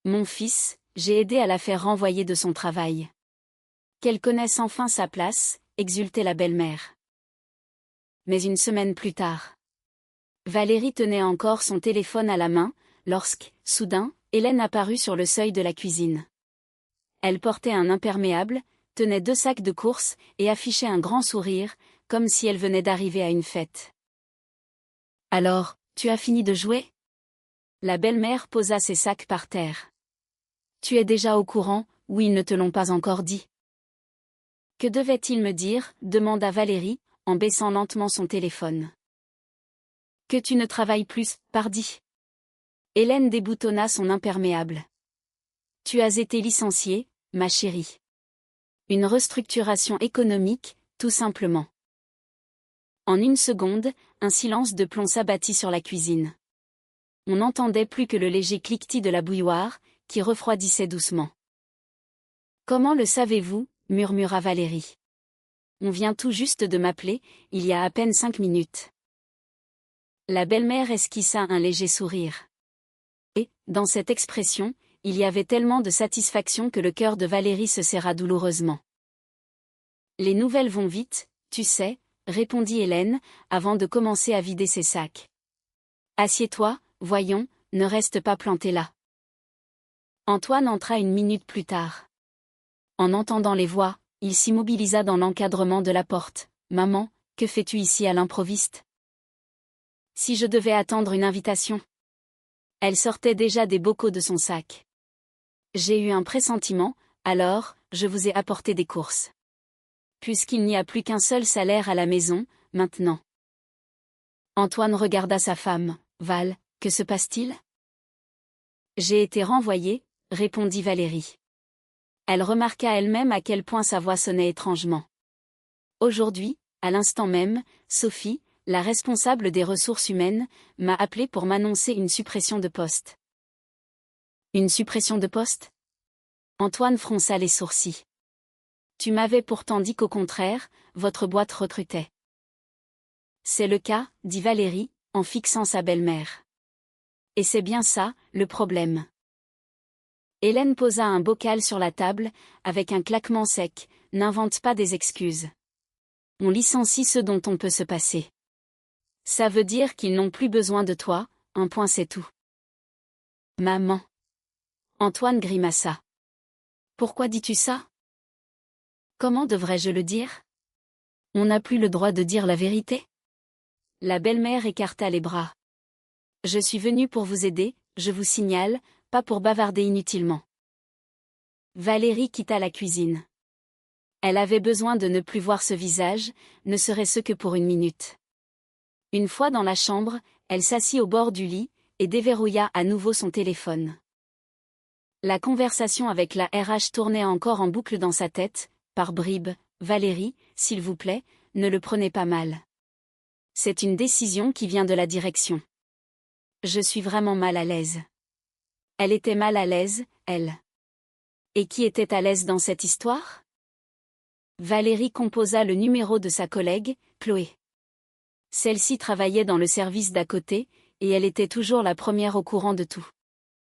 Mon fils, j'ai aidé à la faire renvoyer de son travail. Qu'elle connaisse enfin sa place, exultait la belle-mère. Mais une semaine plus tard, Valérie tenait encore son téléphone à la main, lorsque, soudain, Hélène apparut sur le seuil de la cuisine. Elle portait un imperméable, tenait 2 sacs de courses et affichait un grand sourire, comme si elle venait d'arriver à une fête. « Alors, tu as fini de jouer ?» La belle-mère posa ses sacs par terre. « Tu es déjà au courant, ou ils ne te l'ont pas encore dit ?» « Que devait-il me dire ?» demanda Valérie, en baissant lentement son téléphone. « Que tu ne travailles plus, pardi. » Hélène déboutonna son imperméable. « Tu as été licenciée, ma chérie. Une restructuration économique, tout simplement. » En une seconde, un silence de plomb s'abattit sur la cuisine. On n'entendait plus que le léger cliquetis de la bouilloire, qui refroidissait doucement. « Comment le savez-vous ?» murmura Valérie. « On vient tout juste de m'appeler, il y a à peine 5 minutes. » La belle-mère esquissa un léger sourire. Et, dans cette expression, il y avait tellement de satisfaction que le cœur de Valérie se serra douloureusement. « Les nouvelles vont vite, tu sais, » répondit Hélène, avant de commencer à vider ses sacs. « Assieds-toi, voyons, ne reste pas planté là. » Antoine entra une minute plus tard. En entendant les voix, il s'immobilisa dans l'encadrement de la porte. « Maman, que fais-tu ici à l'improviste ? Si je devais attendre une invitation ?» Elle sortait déjà des bocaux de son sac. « J'ai eu un pressentiment, alors, je vous ai apporté des courses. Puisqu'il n'y a plus qu'un seul salaire à la maison, maintenant. » Antoine regarda sa femme. « Val, que se passe-t-il ? » « J'ai été renvoyée, » répondit Valérie. Elle remarqua elle-même à quel point sa voix sonnait étrangement. Aujourd'hui, à l'instant même, Sophie, la responsable des ressources humaines, m'a appelée pour m'annoncer une suppression de poste. Une suppression de poste ? Antoine fronça les sourcils. Tu m'avais pourtant dit qu'au contraire, votre boîte recrutait. C'est le cas, dit Valérie, en fixant sa belle-mère. Et c'est bien ça, le problème. Hélène posa un bocal sur la table, avec un claquement sec. N'invente pas des excuses. On licencie ceux dont on peut se passer. Ça veut dire qu'ils n'ont plus besoin de toi, un point c'est tout. Maman. Antoine grimaça. Pourquoi dis-tu ça ? Comment devrais-je le dire ? On n'a plus le droit de dire la vérité ? La belle-mère écarta les bras. Je suis venue pour vous aider, je vous signale, pas pour bavarder inutilement. Valérie quitta la cuisine. Elle avait besoin de ne plus voir ce visage, ne serait-ce que pour une minute. Une fois dans la chambre, elle s'assit au bord du lit, et déverrouilla à nouveau son téléphone. La conversation avec la RH tournait encore en boucle dans sa tête, par bribes. « Valérie, s'il vous plaît, ne le prenez pas mal. C'est une décision qui vient de la direction. Je suis vraiment mal à l'aise. » Elle était mal à l'aise, elle. Et qui était à l'aise dans cette histoire ? Valérie composa le numéro de sa collègue, Chloé. Celle-ci travaillait dans le service d'à côté, et elle était toujours la première au courant de tout.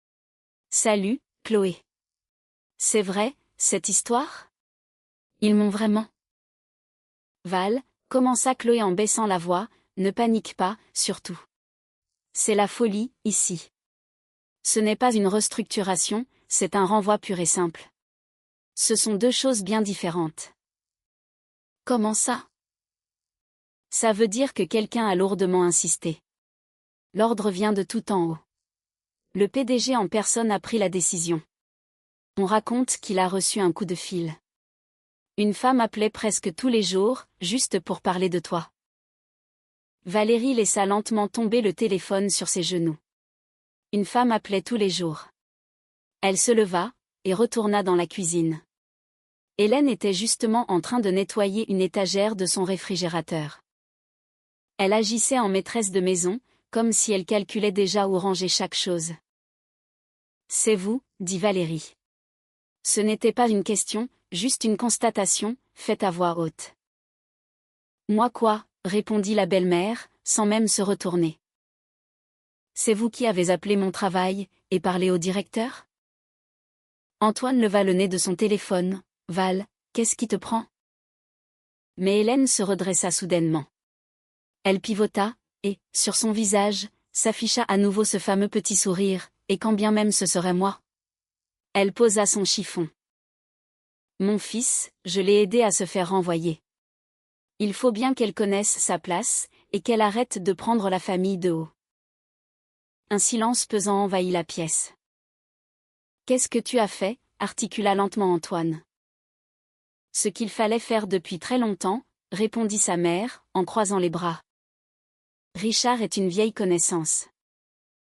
« Salut, Chloé. C'est vrai, cette histoire ? Ils m'ont vraiment. » Val, commença Chloé en baissant la voix, ne panique pas, surtout. C'est la folie, ici. Ce n'est pas une restructuration, c'est un renvoi pur et simple. Ce sont 2 choses bien différentes. Comment ça ? Ça veut dire que quelqu'un a lourdement insisté. L'ordre vient de tout en haut. Le PDG en personne a pris la décision. On raconte qu'il a reçu un coup de fil. Une femme appelait presque tous les jours, juste pour parler de toi. Valérie laissa lentement tomber le téléphone sur ses genoux. Une femme appelait tous les jours. Elle se leva, et retourna dans la cuisine. Hélène était justement en train de nettoyer une étagère de son réfrigérateur. Elle agissait en maîtresse de maison, comme si elle calculait déjà où ranger chaque chose. « C'est vous, » dit Valérie. Ce n'était pas une question, juste une constatation, faite à voix haute. « Moi quoi ?» répondit la belle-mère, sans même se retourner. « C'est vous qui avez appelé mon travail, et parlé au directeur ? Antoine leva le nez de son téléphone. Val, qu'est-ce qui te prend? Mais Hélène se redressa soudainement. Elle pivota, et, sur son visage, s'afficha à nouveau ce fameux petit sourire, et quand bien même ce serait moi. Elle posa son chiffon. Mon fils, je l'ai aidé à se faire renvoyer. Il faut bien qu'elle connaisse sa place, et qu'elle arrête de prendre la famille de haut. Un silence pesant envahit la pièce. Qu'est-ce que tu as fait? Articula lentement Antoine. Ce qu'il fallait faire depuis très longtemps, répondit sa mère, en croisant les bras. Richard est une vieille connaissance.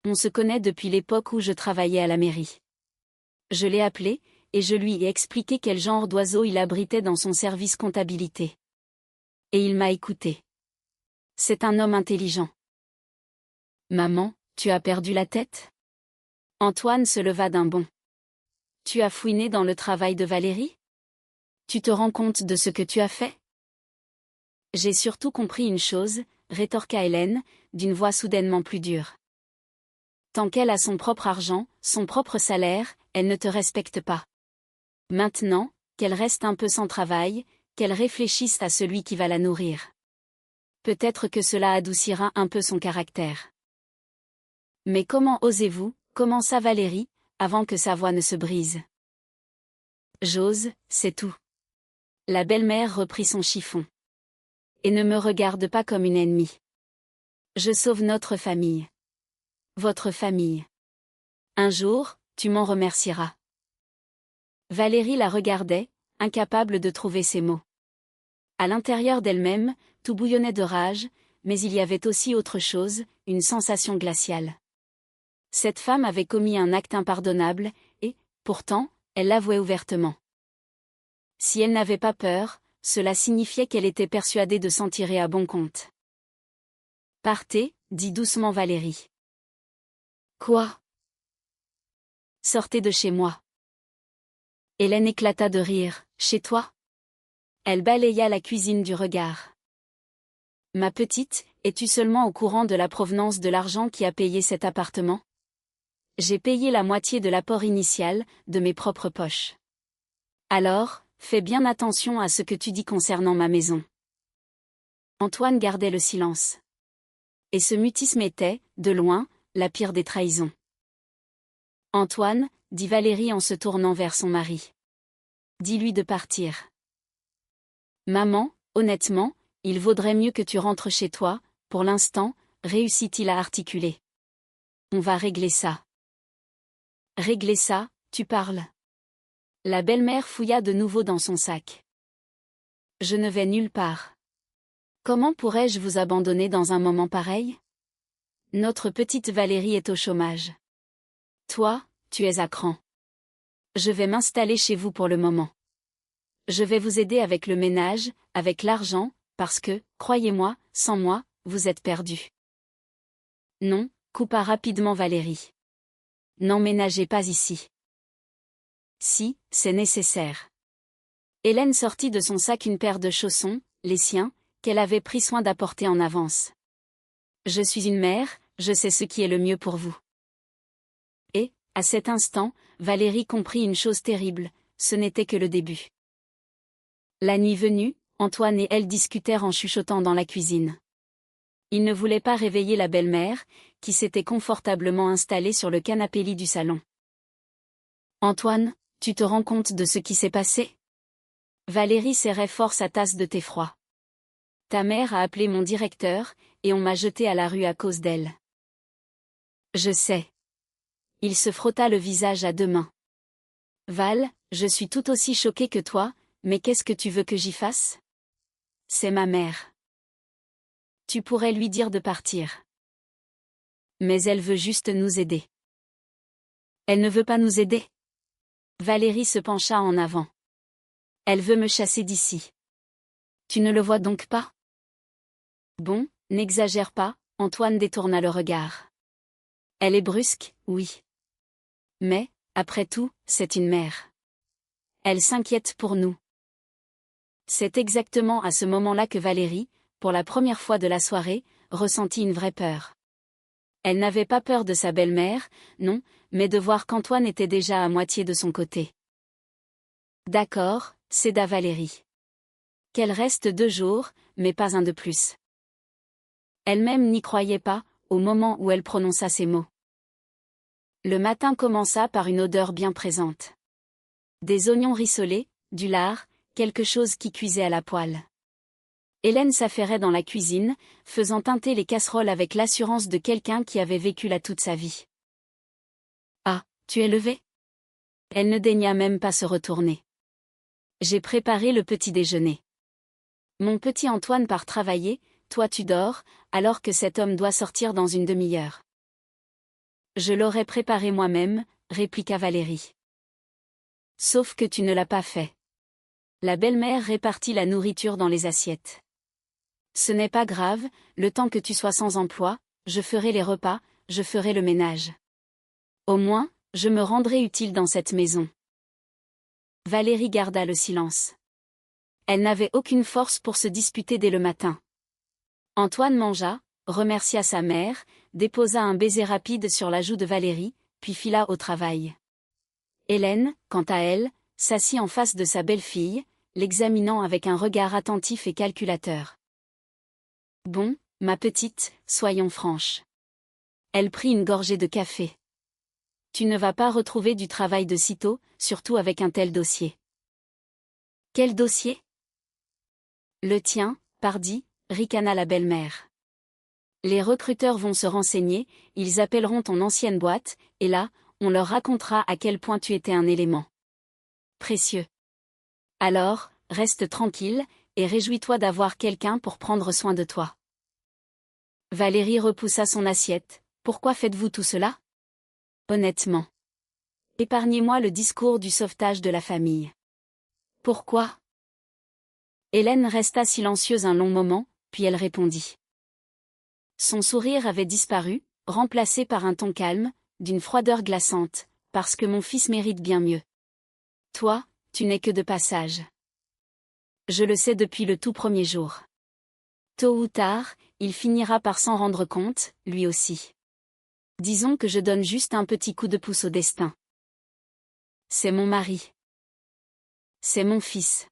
On se connaît depuis l'époque où je travaillais à la mairie. Je l'ai appelé, et je lui ai expliqué quel genre d'oiseau il abritait dans son service comptabilité. Et il m'a écouté. C'est un homme intelligent. Maman, tu as perdu la tête? Antoine se leva d'un bond. Tu as fouiné dans le travail de Valérie? Tu te rends compte de ce que tu as fait? J'ai surtout compris une chose, rétorqua Hélène, d'une voix soudainement plus dure. Tant qu'elle a son propre argent, son propre salaire, elle ne te respecte pas. Maintenant, qu'elle reste un peu sans travail, qu'elle réfléchisse à celui qui va la nourrir. Peut-être que cela adoucira un peu son caractère. Mais comment osez-vous, commença Valérie, avant que sa voix ne se brise. J'ose, c'est tout. La belle-mère reprit son chiffon. Et ne me regarde pas comme une ennemie. Je sauve notre famille. Votre famille. Un jour, tu m'en remercieras. Valérie la regardait, incapable de trouver ses mots. À l'intérieur d'elle-même, tout bouillonnait de rage, mais il y avait aussi autre chose, une sensation glaciale. Cette femme avait commis un acte impardonnable, et, pourtant, elle l'avouait ouvertement. Si elle n'avait pas peur, cela signifiait qu'elle était persuadée de s'en tirer à bon compte. Partez, dit doucement Valérie. Quoi? Sortez de chez moi. Hélène éclata de rire. Chez toi? Elle balaya la cuisine du regard. Ma petite, es-tu seulement au courant de la provenance de l'argent qui a payé cet appartement? J'ai payé la moitié de l'apport initial, de mes propres poches. Alors, fais bien attention à ce que tu dis concernant ma maison. Antoine gardait le silence. Et ce mutisme était, de loin, la pire des trahisons. Antoine, dit Valérie en se tournant vers son mari. Dis-lui de partir. Maman, honnêtement, il vaudrait mieux que tu rentres chez toi, pour l'instant, réussit-il à articuler. On va régler ça. Régler ça, tu parles. La belle-mère fouilla de nouveau dans son sac. Je ne vais nulle part. Comment pourrais-je vous abandonner dans un moment pareil? Notre petite Valérie est au chômage. Toi, tu es à cran. Je vais m'installer chez vous pour le moment. Je vais vous aider avec le ménage, avec l'argent, parce que, croyez-moi, sans moi, vous êtes perdus. Non, coupa rapidement Valérie. N'emménagez pas ici. Si, c'est nécessaire. Hélène sortit de son sac une paire de chaussons, les siens, qu'elle avait pris soin d'apporter en avance. Je suis une mère, je sais ce qui est le mieux pour vous. Et, à cet instant, Valérie comprit une chose terrible, ce n'était que le début. La nuit venue, Antoine et elle discutèrent en chuchotant dans la cuisine. Ils ne voulaient pas réveiller la belle-mère, qui s'était confortablement installée sur le canapé lit du salon. Antoine, tu te rends compte de ce qui s'est passé? Valérie serrait fort sa tasse de thé froid. Ta mère a appelé mon directeur, et on m'a jeté à la rue à cause d'elle. Je sais. Il se frotta le visage à deux mains. Val, je suis tout aussi choquée que toi, mais qu'est-ce que tu veux que j'y fasse? C'est ma mère. Tu pourrais lui dire de partir. Mais elle veut juste nous aider. Elle ne veut pas nous aider. Valérie se pencha en avant. Elle veut me chasser d'ici. Tu ne le vois donc pas? Bon, n'exagère pas, Antoine détourna le regard. Elle est brusque, oui. Mais, après tout, c'est une mère. Elle s'inquiète pour nous. C'est exactement à ce moment-là que Valérie, pour la première fois de la soirée, ressentit une vraie peur. Elle n'avait pas peur de sa belle-mère, non, mais de voir qu'Antoine était déjà à moitié de son côté. D'accord, céda Valérie. Qu'elle reste 2 jours, mais pas un de plus. Elle-même n'y croyait pas, au moment où elle prononça ces mots. Le matin commença par une odeur bien présente. Des oignons rissolés, du lard, quelque chose qui cuisait à la poêle. Hélène s'affairait dans la cuisine, faisant teinter les casseroles avec l'assurance de quelqu'un qui avait vécu là toute sa vie. « Ah, tu es levée ?» Elle ne daigna même pas se retourner. « J'ai préparé le petit déjeuner. Mon petit Antoine part travailler, toi tu dors, alors que cet homme doit sortir dans une demi-heure. »« Je l'aurais préparé moi-même, » répliqua Valérie. « Sauf que tu ne l'as pas fait. » La belle-mère répartit la nourriture dans les assiettes. « Ce n'est pas grave, le temps que tu sois sans emploi, je ferai les repas, je ferai le ménage. Au moins, je me rendrai utile dans cette maison. » Valérie garda le silence. Elle n'avait aucune force pour se disputer dès le matin. Antoine mangea, remercia sa mère, déposa un baiser rapide sur la joue de Valérie, puis fila au travail. Hélène, quant à elle, s'assit en face de sa belle-fille, l'examinant avec un regard attentif et calculateur. « Bon, ma petite, soyons franches. » Elle prit une gorgée de café. « Tu ne vas pas retrouver du travail de sitôt, surtout avec un tel dossier. »« Quel dossier ? » ?»« Le tien, pardi, » ricana la belle-mère. « Les recruteurs vont se renseigner, ils appelleront ton ancienne boîte, et là, on leur racontera à quel point tu étais un élément précieux. Alors, reste tranquille, et réjouis-toi d'avoir quelqu'un pour prendre soin de toi. » Valérie repoussa son assiette. « Pourquoi faites-vous tout cela ? Honnêtement. Épargnez-moi le discours du sauvetage de la famille. » « Pourquoi ? » Hélène resta silencieuse un long moment, puis elle répondit. Son sourire avait disparu, remplacé par un ton calme, d'une froideur glaçante, « Parce que mon fils mérite bien mieux. Toi, tu n'es que de passage. Je le sais depuis le tout premier jour. Tôt ou tard, il finira par s'en rendre compte, lui aussi. Disons que je donne juste un petit coup de pouce au destin. C'est mon mari. C'est mon fils. »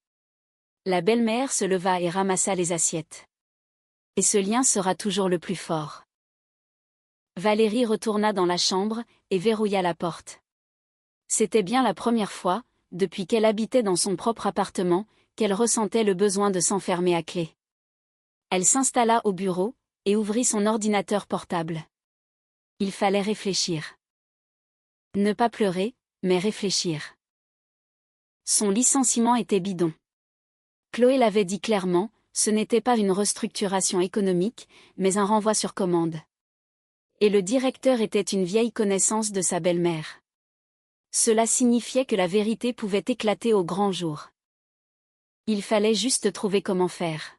La belle-mère se leva et ramassa les assiettes. « Et ce lien sera toujours le plus fort. » Valérie retourna dans la chambre, et verrouilla la porte. C'était bien la première fois, depuis qu'elle habitait dans son propre appartement, qu'elle ressentait le besoin de s'enfermer à clé. Elle s'installa au bureau, et ouvrit son ordinateur portable. Il fallait réfléchir. Ne pas pleurer, mais réfléchir. Son licenciement était bidon. Chloé l'avait dit clairement, ce n'était pas une restructuration économique, mais un renvoi sur commande. Et le directeur était une vieille connaissance de sa belle-mère. Cela signifiait que la vérité pouvait éclater au grand jour. Il fallait juste trouver comment faire.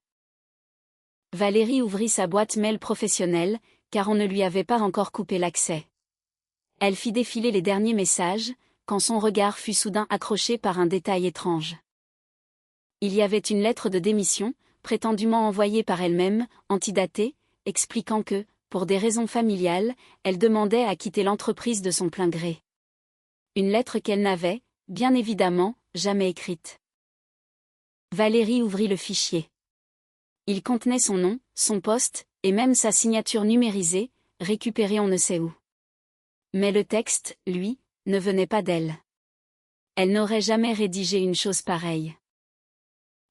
Valérie ouvrit sa boîte mail professionnelle, car on ne lui avait pas encore coupé l'accès. Elle fit défiler les derniers messages, quand son regard fut soudain accroché par un détail étrange. Il y avait une lettre de démission, prétendument envoyée par elle-même, antidatée, expliquant que, pour des raisons familiales, elle demandait à quitter l'entreprise de son plein gré. Une lettre qu'elle n'avait, bien évidemment, jamais écrite. Valérie ouvrit le fichier. Il contenait son nom, son poste, et même sa signature numérisée, récupérée on ne sait où. Mais le texte, lui, ne venait pas d'elle. Elle n'aurait jamais rédigé une chose pareille.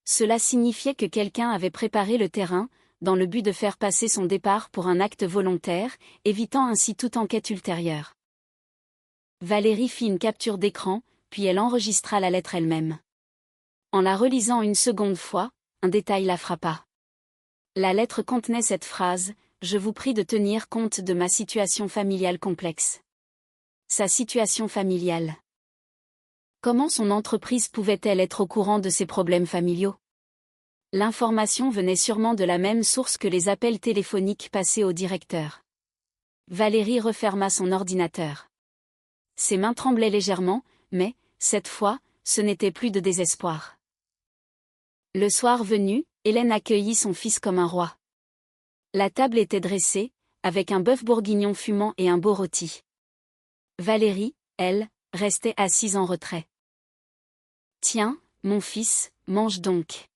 Cela signifiait que quelqu'un avait préparé le terrain, dans le but de faire passer son départ pour un acte volontaire, évitant ainsi toute enquête ultérieure. Valérie fit une capture d'écran, puis elle enregistra la lettre elle-même. En la relisant une seconde fois, un détail la frappa. La lettre contenait cette phrase, « Je vous prie de tenir compte de ma situation familiale complexe. » Sa situation familiale. Comment son entreprise pouvait-elle être au courant de ses problèmes familiaux ? L'information venait sûrement de la même source que les appels téléphoniques passés au directeur. Valérie referma son ordinateur. Ses mains tremblaient légèrement, mais, cette fois, ce n'était plus de désespoir. Le soir venu, Hélène accueillit son fils comme un roi. La table était dressée, avec un bœuf bourguignon fumant et un beau rôti. Valérie, elle, restait assise en retrait. « Tiens, mon fils, mange donc.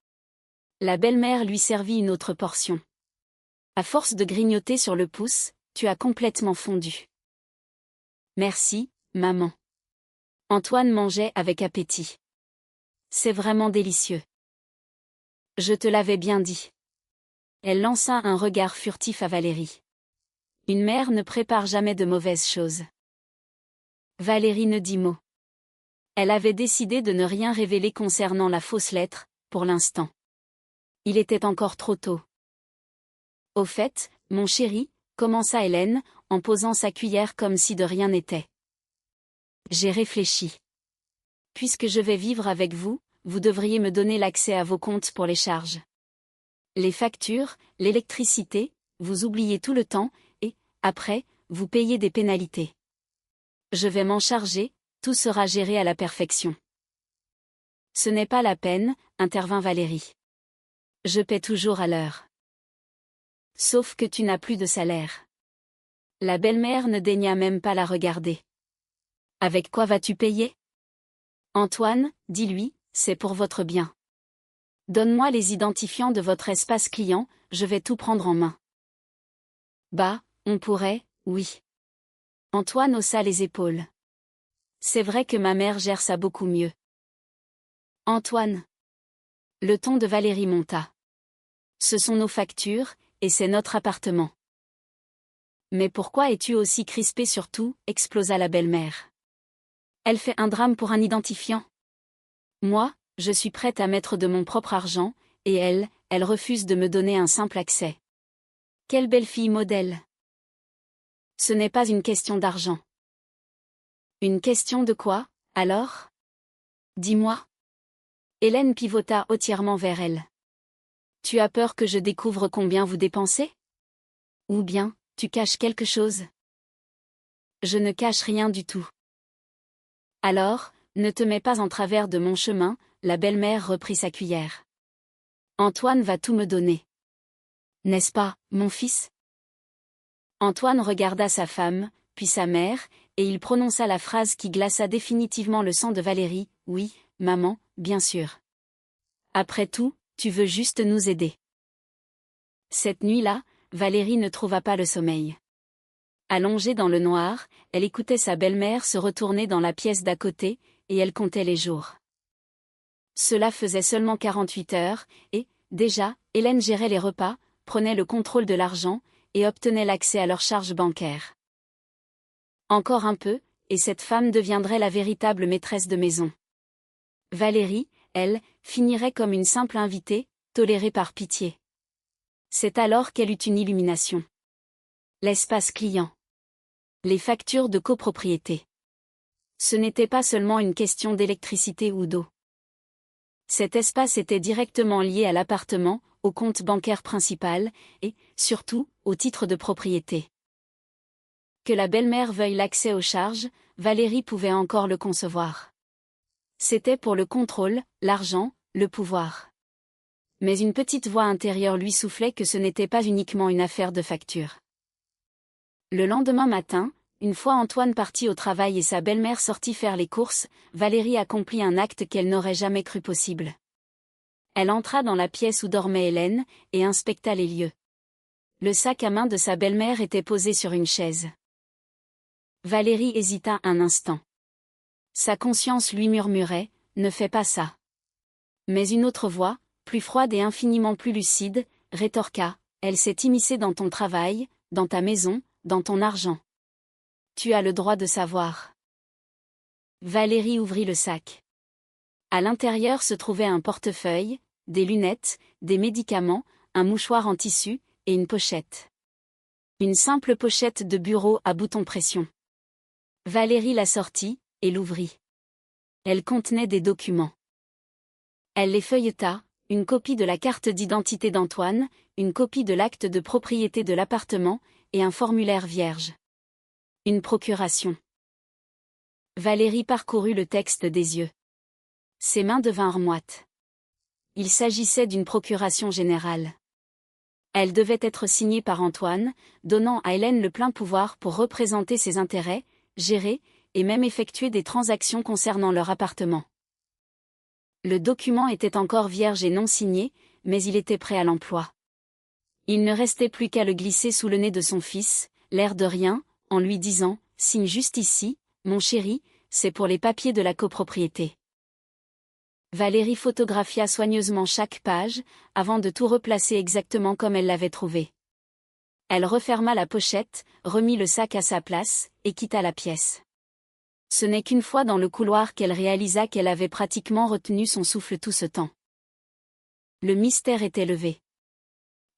La belle-mère lui servit une autre portion. À force de grignoter sur le pouce, tu as complètement fondu. Merci, maman. Antoine mangeait avec appétit. C'est vraiment délicieux. Je te l'avais bien dit. Elle lança un regard furtif à Valérie. Une mère ne prépare jamais de mauvaises choses. Valérie ne dit mot. Elle avait décidé de ne rien révéler concernant la fausse lettre, pour l'instant. Il était encore trop tôt. Au fait, mon chéri, commença Hélène, en posant sa cuillère comme si de rien n'était. J'ai réfléchi. Puisque je vais vivre avec vous, vous devriez me donner l'accès à vos comptes pour les charges. Les factures, l'électricité, vous oubliez tout le temps, et, après, vous payez des pénalités. Je vais m'en charger, tout sera géré à la perfection. Ce n'est pas la peine, intervint Valérie. Je paie toujours à l'heure. Sauf que tu n'as plus de salaire. La belle-mère ne daigna même pas la regarder. Avec quoi vas-tu payer? Antoine, dis-lui, c'est pour votre bien. Donne-moi les identifiants de votre espace client, je vais tout prendre en main. Bah, on pourrait, oui. Antoine haussa les épaules. C'est vrai que ma mère gère ça beaucoup mieux. Antoine. Le ton de Valérie monta. Ce sont nos factures, et c'est notre appartement. Mais pourquoi es-tu aussi crispé sur tout, explosa la belle-mère. Elle fait un drame pour un identifiant. Moi, je suis prête à mettre de mon propre argent, et elle refuse de me donner un simple accès. Quelle belle fille modèle. Ce n'est pas une question d'argent. Une question de quoi, alors? Dis-moi. Hélène pivota hautement vers elle. Tu as peur que je découvre combien vous dépensez? Ou bien, tu caches quelque chose? Je ne cache rien du tout. Alors, ne te mets pas en travers de mon chemin, la belle-mère reprit sa cuillère. Antoine va tout me donner. N'est-ce pas, mon fils? Antoine regarda sa femme, puis sa mère, et il prononça la phrase qui glaça définitivement le sang de Valérie, oui, maman, bien sûr. Après tout, tu veux juste nous aider. Cette nuit-là, Valérie ne trouva pas le sommeil. Allongée dans le noir, elle écoutait sa belle-mère se retourner dans la pièce d'à côté, et elle comptait les jours. Cela faisait seulement 48 heures, et, déjà, Hélène gérait les repas, prenait le contrôle de l'argent, et obtenait l'accès à leurs charges bancaires. Encore un peu, et cette femme deviendrait la véritable maîtresse de maison. Valérie, elle, finirait comme une simple invitée, tolérée par pitié. C'est alors qu'elle eut une illumination. L'espace client. Les factures de copropriété. Ce n'était pas seulement une question d'électricité ou d'eau. Cet espace était directement lié à l'appartement, au compte bancaire principal, et, surtout, au titre de propriété. Que la belle-mère veuille l'accès aux charges, Valérie pouvait encore le concevoir. C'était pour le contrôle, l'argent, le pouvoir. Mais une petite voix intérieure lui soufflait que ce n'était pas uniquement une affaire de facture. Le lendemain matin, une fois Antoine parti au travail et sa belle-mère sortie faire les courses, Valérie accomplit un acte qu'elle n'aurait jamais cru possible. Elle entra dans la pièce où dormait Hélène, et inspecta les lieux. Le sac à main de sa belle-mère était posé sur une chaise. Valérie hésita un instant. Sa conscience lui murmurait, ne fais pas ça. Mais une autre voix, plus froide et infiniment plus lucide, rétorqua, elle s'est immiscée dans ton travail, dans ta maison, dans ton argent. Tu as le droit de savoir. Valérie ouvrit le sac. À l'intérieur se trouvait un portefeuille, des lunettes, des médicaments, un mouchoir en tissu, et une pochette. Une simple pochette de bureau à bouton pression. Valérie la sortit, et l'ouvrit. Elle contenait des documents. Elle les feuilleta, une copie de la carte d'identité d'Antoine, une copie de l'acte de propriété de l'appartement, et un formulaire vierge. Une procuration. Valérie parcourut le texte des yeux. Ses mains devinrent moites. Il s'agissait d'une procuration générale. Elle devait être signée par Antoine, donnant à Hélène le plein pouvoir pour représenter ses intérêts, gérer, et même effectuer des transactions concernant leur appartement. Le document était encore vierge et non signé, mais il était prêt à l'emploi. Il ne restait plus qu'à le glisser sous le nez de son fils, l'air de rien, en lui disant « Signe juste ici, mon chéri, c'est pour les papiers de la copropriété. » Valérie photographia soigneusement chaque page, avant de tout replacer exactement comme elle l'avait trouvé. Elle referma la pochette, remit le sac à sa place, et quitta la pièce. Ce n'est qu'une fois dans le couloir qu'elle réalisa qu'elle avait pratiquement retenu son souffle tout ce temps. Le mystère était levé.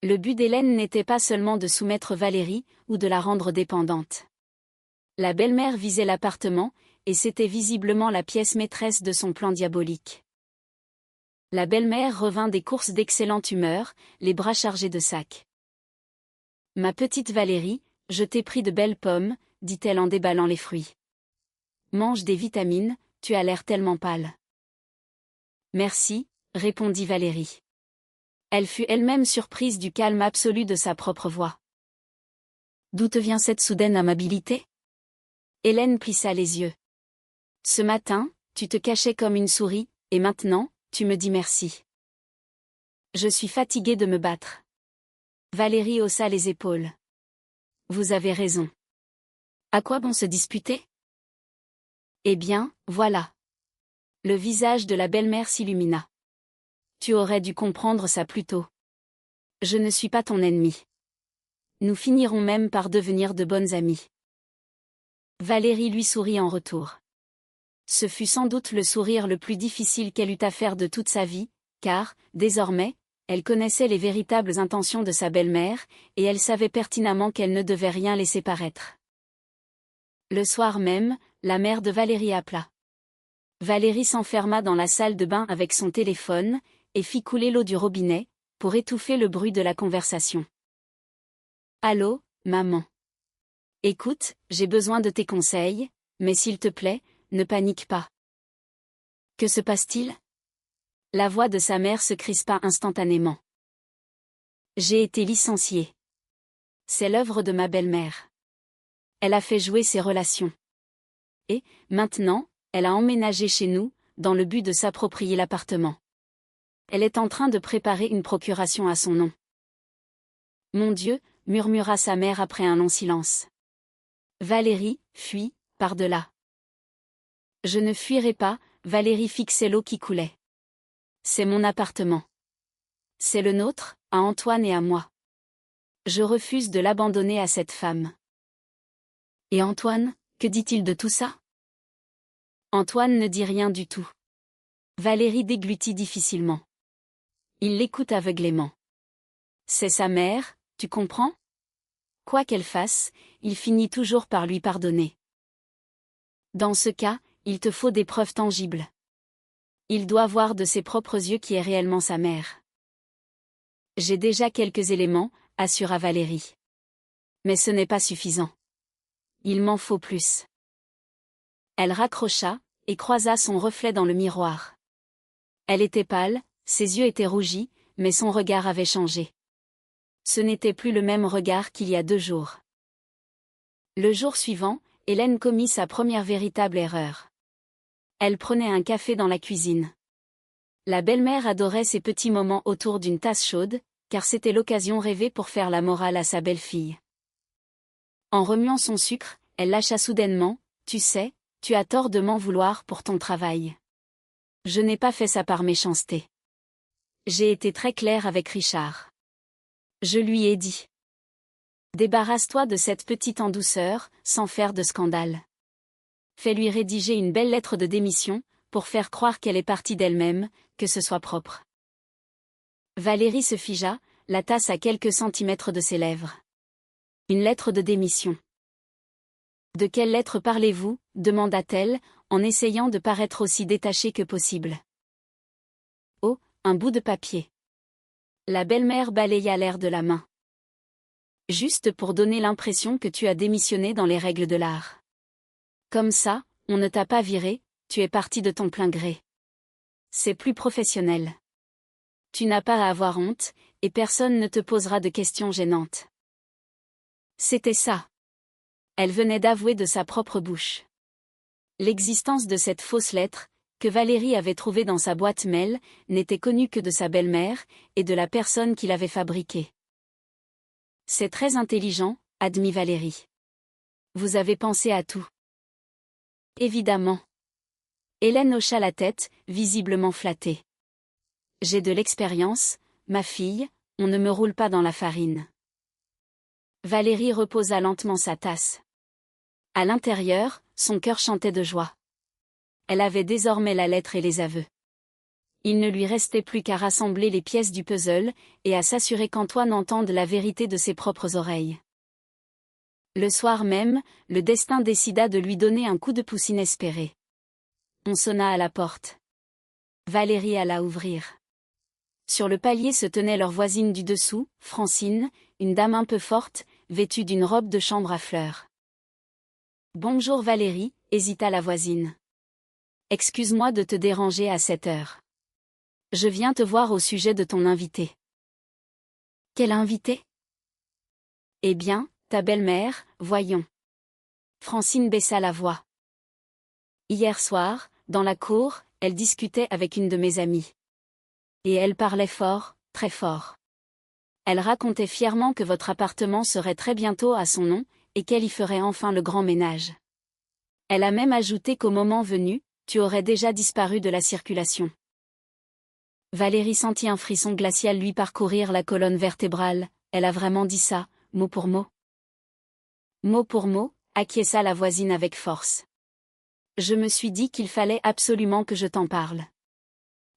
Le but d'Hélène n'était pas seulement de soumettre Valérie, ou de la rendre dépendante. La belle-mère visait l'appartement, et c'était visiblement la pièce maîtresse de son plan diabolique. La belle-mère revint des courses d'excellente humeur, les bras chargés de sacs. « Ma petite Valérie, je t'ai pris de belles pommes, dit-elle en déballant les fruits. Mange des vitamines, tu as l'air tellement pâle. » Merci, répondit Valérie. Elle fut elle-même surprise du calme absolu de sa propre voix. D'où te vient cette soudaine amabilité ? Hélène plissa les yeux. Ce matin, tu te cachais comme une souris, et maintenant, tu me dis merci. Je suis fatiguée de me battre. Valérie haussa les épaules. Vous avez raison. À quoi bon se disputer ? Eh bien, voilà. Le visage de la belle-mère s'illumina. Tu aurais dû comprendre ça plus tôt. Je ne suis pas ton ennemi. Nous finirons même par devenir de bonnes amies. Valérie lui sourit en retour. Ce fut sans doute le sourire le plus difficile qu'elle eut à faire de toute sa vie, car, désormais, elle connaissait les véritables intentions de sa belle-mère, et elle savait pertinemment qu'elle ne devait rien laisser paraître. Le soir même, la mère de Valérie appela. Valérie s'enferma dans la salle de bain avec son téléphone, et fit couler l'eau du robinet, pour étouffer le bruit de la conversation. « Allô, maman. Écoute, j'ai besoin de tes conseils, mais s'il te plaît, ne panique pas. » Que se passe-t-il ? La voix de sa mère se crispa instantanément. J'ai été licenciée. C'est l'œuvre de ma belle-mère. Elle a fait jouer ses relations. Et, maintenant, elle a emménagé chez nous, dans le but de s'approprier l'appartement. Elle est en train de préparer une procuration à son nom. Mon Dieu, murmura sa mère après un long silence. Valérie fuit, par-delà. Je ne fuirai pas, Valérie fixait l'eau qui coulait. C'est mon appartement. C'est le nôtre, à Antoine et à moi. Je refuse de l'abandonner à cette femme. Et Antoine, que dit-il de tout ça ? Antoine ne dit rien du tout. Valérie déglutit difficilement. Il l'écoute aveuglément. C'est sa mère, tu comprends ? Quoi qu'elle fasse, il finit toujours par lui pardonner. Dans ce cas, il te faut des preuves tangibles. Il doit voir de ses propres yeux qui est réellement sa mère. J'ai déjà quelques éléments, assura Valérie. Mais ce n'est pas suffisant. Il m'en faut plus. Elle raccrocha, et croisa son reflet dans le miroir. Elle était pâle, ses yeux étaient rougis, mais son regard avait changé. Ce n'était plus le même regard qu'il y a 2 jours. Le jour suivant, Hélène commit sa première véritable erreur. Elle prenait un café dans la cuisine. La belle-mère adorait ces petits moments autour d'une tasse chaude, car c'était l'occasion rêvée pour faire la morale à sa belle-fille. En remuant son sucre, elle lâcha soudainement, « Tu sais, tu as tort de m'en vouloir pour ton travail. Je n'ai pas fait ça par méchanceté. J'ai été très claire avec Richard. Je lui ai dit. Débarrasse-toi de cette petite en douceur, sans faire de scandale. Fais-lui rédiger une belle lettre de démission, pour faire croire qu'elle est partie d'elle-même, que ce soit propre. » Valérie se figea, la tasse à quelques centimètres de ses lèvres. Une lettre de démission. De quelle lettre parlez-vous ? Demanda-t-elle, en essayant de paraître aussi détachée que possible. Oh, un bout de papier. La belle-mère balaya l'air de la main. Juste pour donner l'impression que tu as démissionné dans les règles de l'art. Comme ça, on ne t'a pas viré, tu es parti de ton plein gré. C'est plus professionnel. Tu n'as pas à avoir honte, et personne ne te posera de questions gênantes. C'était ça. Elle venait d'avouer de sa propre bouche. L'existence de cette fausse lettre, que Valérie avait trouvé dans sa boîte mail n'était connu que de sa belle-mère et de la personne qui l'avait fabriqué. C'est très intelligent, admit Valérie. Vous avez pensé à tout. Évidemment. Hélène hocha la tête, visiblement flattée. J'ai de l'expérience, ma fille, on ne me roule pas dans la farine. Valérie reposa lentement sa tasse. À l'intérieur, son cœur chantait de joie. Elle avait désormais la lettre et les aveux. Il ne lui restait plus qu'à rassembler les pièces du puzzle et à s'assurer qu'Antoine entende la vérité de ses propres oreilles. Le soir même, le destin décida de lui donner un coup de pouce inespéré. On sonna à la porte. Valérie alla ouvrir. Sur le palier se tenait leur voisine du dessous, Francine, une dame un peu forte, vêtue d'une robe de chambre à fleurs. « Bonjour Valérie », hésita la voisine. « Excuse-moi de te déranger à cette heure. Je viens te voir au sujet de ton invité. » « Quel invité ? » ? « Eh bien, ta belle-mère, voyons. » Francine baissa la voix. « Hier soir, dans la cour, elle discutait avec une de mes amies. Et elle parlait fort, très fort. Elle racontait fièrement que votre appartement serait très bientôt à son nom, et qu'elle y ferait enfin le grand ménage. Elle a même ajouté qu'au moment venu, tu aurais déjà disparu de la circulation. » Valérie sentit un frisson glacial lui parcourir la colonne vertébrale. Elle a vraiment dit ça, mot pour mot. Mot pour mot, acquiesça la voisine avec force. Je me suis dit qu'il fallait absolument que je t'en parle.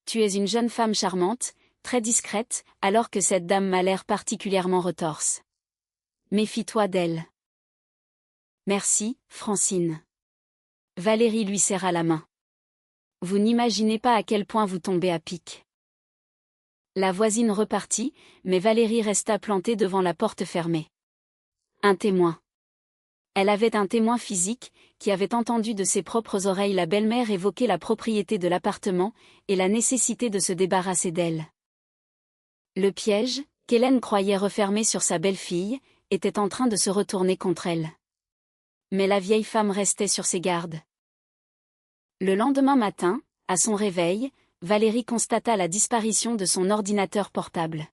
Tu es une jeune femme charmante, très discrète, alors que cette dame m'a l'air particulièrement retorse. Méfie-toi d'elle. Merci, Francine. Valérie lui serra la main. Vous n'imaginez pas à quel point vous tombez à pic. La voisine repartit, mais Valérie resta plantée devant la porte fermée. Un témoin. Elle avait un témoin physique, qui avait entendu de ses propres oreilles la belle-mère évoquer la propriété de l'appartement, et la nécessité de se débarrasser d'elle. Le piège, qu'Hélène croyait refermé sur sa belle-fille, était en train de se retourner contre elle. Mais la vieille femme restait sur ses gardes. Le lendemain matin, à son réveil, Valérie constata la disparition de son ordinateur portable.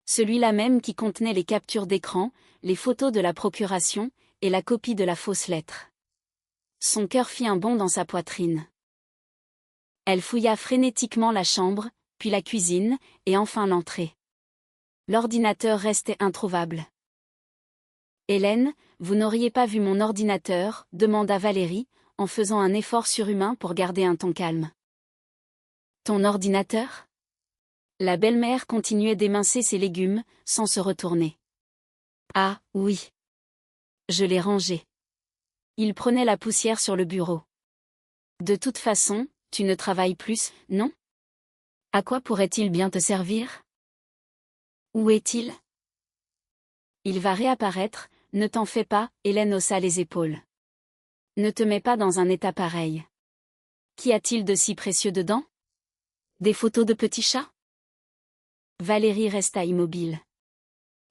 Celui-là même qui contenait les captures d'écran, les photos de la procuration, et la copie de la fausse lettre. Son cœur fit un bond dans sa poitrine. Elle fouilla frénétiquement la chambre, puis la cuisine, et enfin l'entrée. L'ordinateur restait introuvable. « Hélène, vous n'auriez pas vu mon ordinateur ?» demanda Valérie, en faisant un effort surhumain pour garder un ton calme. « Ton ordinateur ?» La belle-mère continuait d'émincer ses légumes, sans se retourner. « Ah, oui. Je l'ai rangé. Il prenait la poussière sur le bureau. De toute façon, tu ne travailles plus, non ? À quoi pourrait-il bien te servir ? Où est-il ? Il va réapparaître, ne t'en fais pas, Hélène haussa les épaules. Ne te mets pas dans un état pareil. Qu'y a-t-il de si précieux dedans ? Des photos de petits chats ? Valérie resta immobile.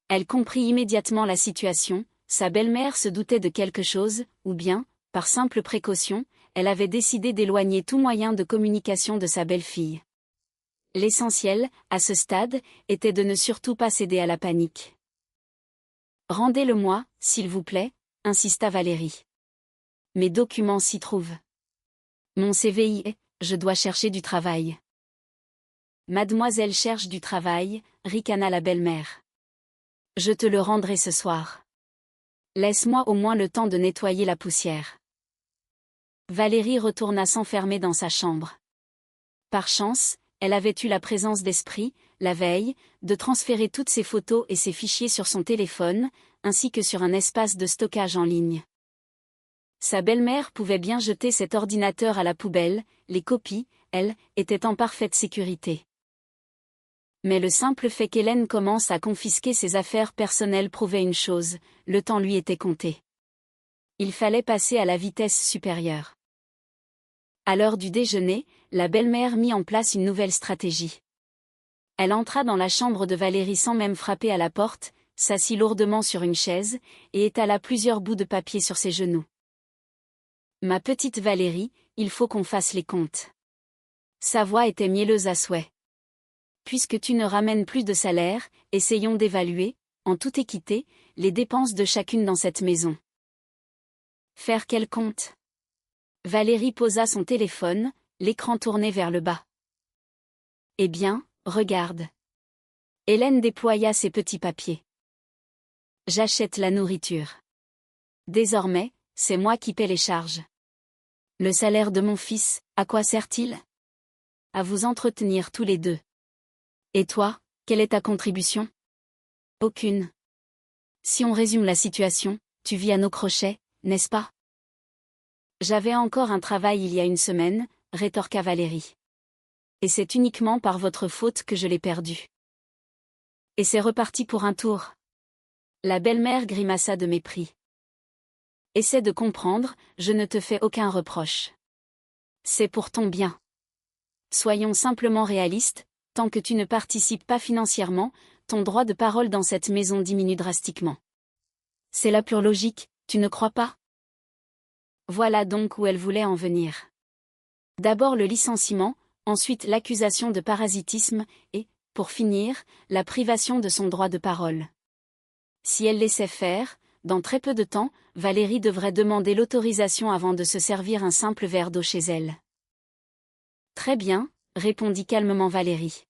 Elle comprit immédiatement la situation, sa belle-mère se doutait de quelque chose, ou bien, par simple précaution, elle avait décidé d'éloigner tout moyen de communication de sa belle-fille. L'essentiel, à ce stade, était de ne surtout pas céder à la panique. « Rendez-le-moi, s'il vous plaît », insista Valérie. « Mes documents s'y trouvent. Mon CVI, je dois chercher du travail. » Mademoiselle cherche du travail, ricana la belle-mère. Je te le rendrai ce soir. Laisse-moi au moins le temps de nettoyer la poussière. Valérie retourna s'enfermer dans sa chambre. Par chance, elle avait eu la présence d'esprit, la veille, de transférer toutes ses photos et ses fichiers sur son téléphone, ainsi que sur un espace de stockage en ligne. Sa belle-mère pouvait bien jeter cet ordinateur à la poubelle, les copies, elles, étaient en parfaite sécurité. Mais le simple fait qu'Hélène commence à confisquer ses affaires personnelles prouvait une chose, le temps lui était compté. Il fallait passer à la vitesse supérieure. À l'heure du déjeuner, la belle-mère mit en place une nouvelle stratégie. Elle entra dans la chambre de Valérie sans même frapper à la porte, s'assit lourdement sur une chaise, et étala plusieurs bouts de papier sur ses genoux. « Ma petite Valérie, il faut qu'on fasse les comptes. Sa voix était mielleuse à souhait. Puisque tu ne ramènes plus de salaire, essayons d'évaluer, en toute équité, les dépenses de chacune dans cette maison. Faire quel compte? Valérie posa son téléphone, l'écran tourné vers le bas. Eh bien, regarde. Hélène déploya ses petits papiers. J'achète la nourriture. Désormais, c'est moi qui paie les charges. Le salaire de mon fils, à quoi sert-il? À vous entretenir tous les deux. Et toi, quelle est ta contribution? Aucune. Si on résume la situation, tu vis à nos crochets, n'est-ce pas? J'avais encore un travail il y a une semaine, rétorqua Valérie. Et c'est uniquement par votre faute que je l'ai perdu. Et c'est reparti pour un tour. La belle-mère grimaça de mépris. Essaie de comprendre, je ne te fais aucun reproche. C'est pour ton bien. Soyons simplement réalistes, tant que tu ne participes pas financièrement, ton droit de parole dans cette maison diminue drastiquement. C'est la pure logique, tu ne crois pas? Voilà donc où elle voulait en venir. D'abord le licenciement, ensuite l'accusation de parasitisme et, pour finir, la privation de son droit de parole. Si elle laissait faire, dans très peu de temps, Valérie devrait demander l'autorisation avant de se servir un simple verre d'eau chez elle. Très bien, répondit calmement Valérie.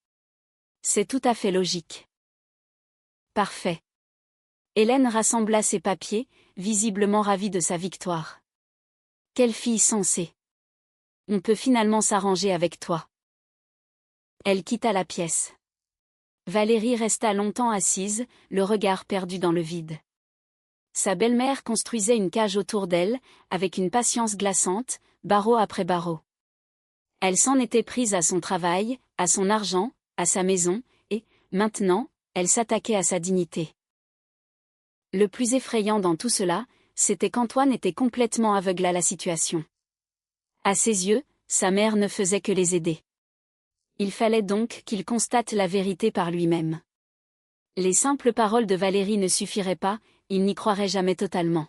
C'est tout à fait logique. Parfait. Hélène rassembla ses papiers, visiblement ravie de sa victoire. Quelle fille sensée. On peut finalement s'arranger avec toi. Elle quitta la pièce. Valérie resta longtemps assise, le regard perdu dans le vide. Sa belle-mère construisait une cage autour d'elle, avec une patience glaçante, barreau après barreau. Elle s'en était prise à son travail, à son argent, à sa maison, et, maintenant, elle s'attaquait à sa dignité. Le plus effrayant dans tout cela, c'était qu'Antoine était complètement aveugle à la situation. À ses yeux, sa mère ne faisait que les aider. Il fallait donc qu'il constate la vérité par lui-même. Les simples paroles de Valérie ne suffiraient pas, il n'y croirait jamais totalement.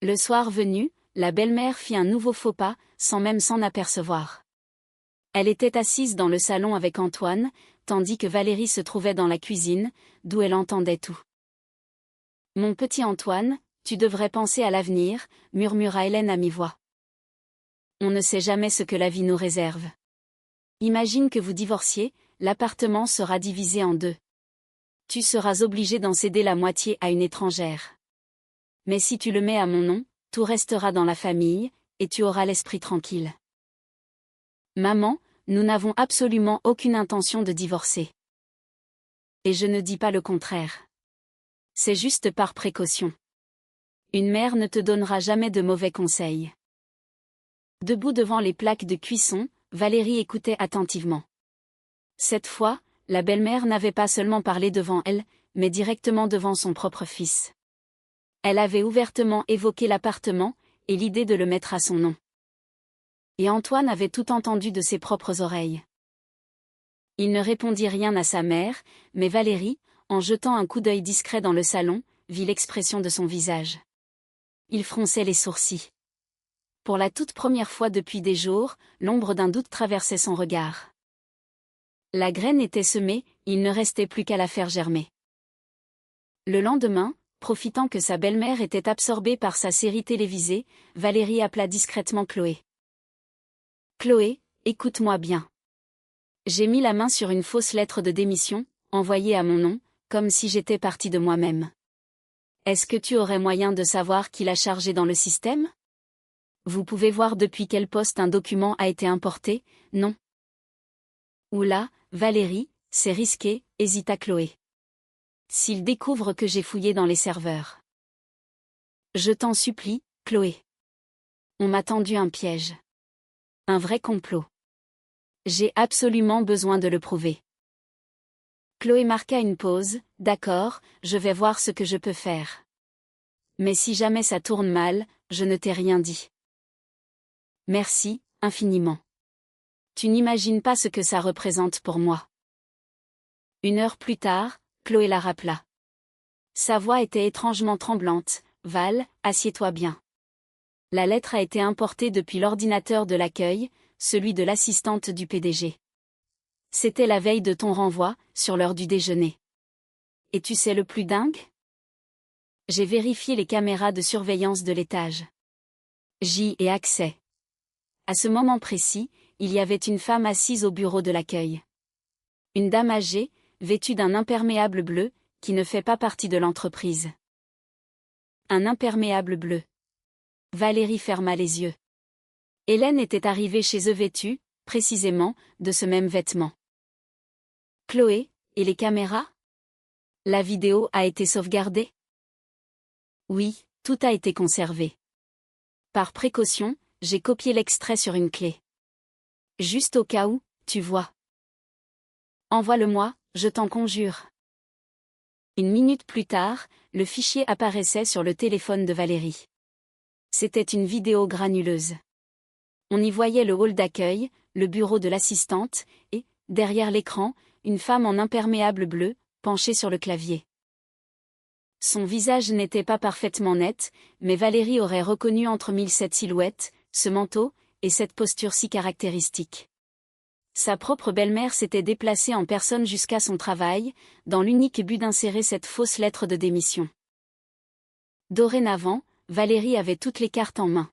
Le soir venu, la belle-mère fit un nouveau faux pas, sans même s'en apercevoir. Elle était assise dans le salon avec Antoine, tandis que Valérie se trouvait dans la cuisine, d'où elle entendait tout. « Mon petit Antoine, tu devrais penser à l'avenir, » murmura Hélène à mi-voix. « On ne sait jamais ce que la vie nous réserve. Imagine que vous divorciez, l'appartement sera divisé en deux. Tu seras obligé d'en céder la moitié à une étrangère. Mais si tu le mets à mon nom, tout restera dans la famille, et tu auras l'esprit tranquille. Maman, nous n'avons absolument aucune intention de divorcer. Et je ne dis pas le contraire. C'est juste par précaution. Une mère ne te donnera jamais de mauvais conseils. » Debout devant les plaques de cuisson, Valérie écoutait attentivement. Cette fois, la belle-mère n'avait pas seulement parlé devant elle, mais directement devant son propre fils. Elle avait ouvertement évoqué l'appartement, et l'idée de le mettre à son nom. Et Antoine avait tout entendu de ses propres oreilles. Il ne répondit rien à sa mère, mais Valérie, en jetant un coup d'œil discret dans le salon, vit l'expression de son visage. Il fronçait les sourcils. Pour la toute première fois depuis des jours, l'ombre d'un doute traversait son regard. La graine était semée, il ne restait plus qu'à la faire germer. Le lendemain, profitant que sa belle-mère était absorbée par sa série télévisée, Valérie appela discrètement Chloé. « Chloé, écoute-moi bien. J'ai mis la main sur une fausse lettre de démission, envoyée à mon nom, comme si j'étais partie de moi-même. Est-ce que tu aurais moyen de savoir qui l'a chargé dans le système? Vous pouvez voir depuis quel poste un document a été importé, non? » Oula, Valérie, c'est risqué, hésita Chloé. S'il découvre que j'ai fouillé dans les serveurs. Je t'en supplie, Chloé. On m'a tendu un piège. Un vrai complot. J'ai absolument besoin de le prouver. Chloé marqua une pause, d'accord, je vais voir ce que je peux faire. Mais si jamais ça tourne mal, je ne t'ai rien dit. Merci, infiniment. Tu n'imagines pas ce que ça représente pour moi. 1 heure plus tard, Chloé la rappela. Sa voix était étrangement tremblante. Val, assieds-toi bien. La lettre a été importée depuis l'ordinateur de l'accueil, celui de l'assistante du PDG. C'était la veille de ton renvoi, sur l'heure du déjeuner. Et tu sais le plus dingue? J'ai vérifié les caméras de surveillance de l'étage. J'y ai accès. À ce moment précis, il y avait une femme assise au bureau de l'accueil. Une dame âgée, vêtue d'un imperméable bleu, qui ne fait pas partie de l'entreprise. Un imperméable bleu. Valérie ferma les yeux. Hélène était arrivée chez eux vêtue, précisément, de ce même vêtement. Chloé, et les caméras? La vidéo a été sauvegardée? Oui, tout a été conservé. Par précaution, j'ai copié l'extrait sur une clé. Juste au cas où, tu vois. Envoie-le-moi, je t'en conjure. Une minute plus tard, le fichier apparaissait sur le téléphone de Valérie. C'était une vidéo granuleuse. On y voyait le hall d'accueil, le bureau de l'assistante, et, derrière l'écran, une femme en imperméable bleu, penchée sur le clavier. Son visage n'était pas parfaitement net, mais Valérie aurait reconnu entre mille cette silhouette, ce manteau, et cette posture si caractéristique. Sa propre belle-mère s'était déplacée en personne jusqu'à son travail, dans l'unique but d'insérer cette fausse lettre de démission. Dorénavant, Valérie avait toutes les cartes en main.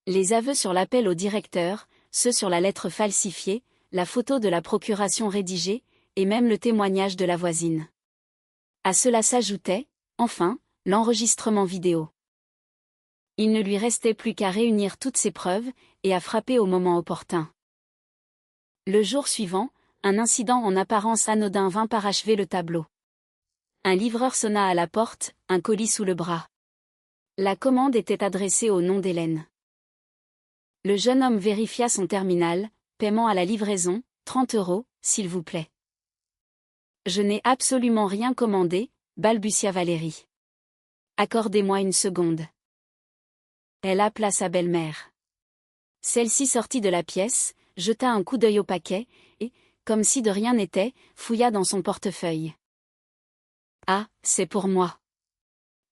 Les aveux sur l'appel au directeur, ceux sur la lettre falsifiée, la photo de la procuration rédigée, et même le témoignage de la voisine. À cela s'ajoutait, enfin, l'enregistrement vidéo. Il ne lui restait plus qu'à réunir toutes ces preuves, et à frapper au moment opportun. Le jour suivant, un incident en apparence anodin vint parachever le tableau. Un livreur sonna à la porte, un colis sous le bras. La commande était adressée au nom d'Hélène. Le jeune homme vérifia son terminal, paiement à la livraison, 30 €, s'il vous plaît. Je n'ai absolument rien commandé, balbutia Valérie. Accordez-moi une seconde. Elle appela sa belle-mère. Celle-ci sortit de la pièce, jeta un coup d'œil au paquet, et, comme si de rien n'était, fouilla dans son portefeuille. Ah, c'est pour moi.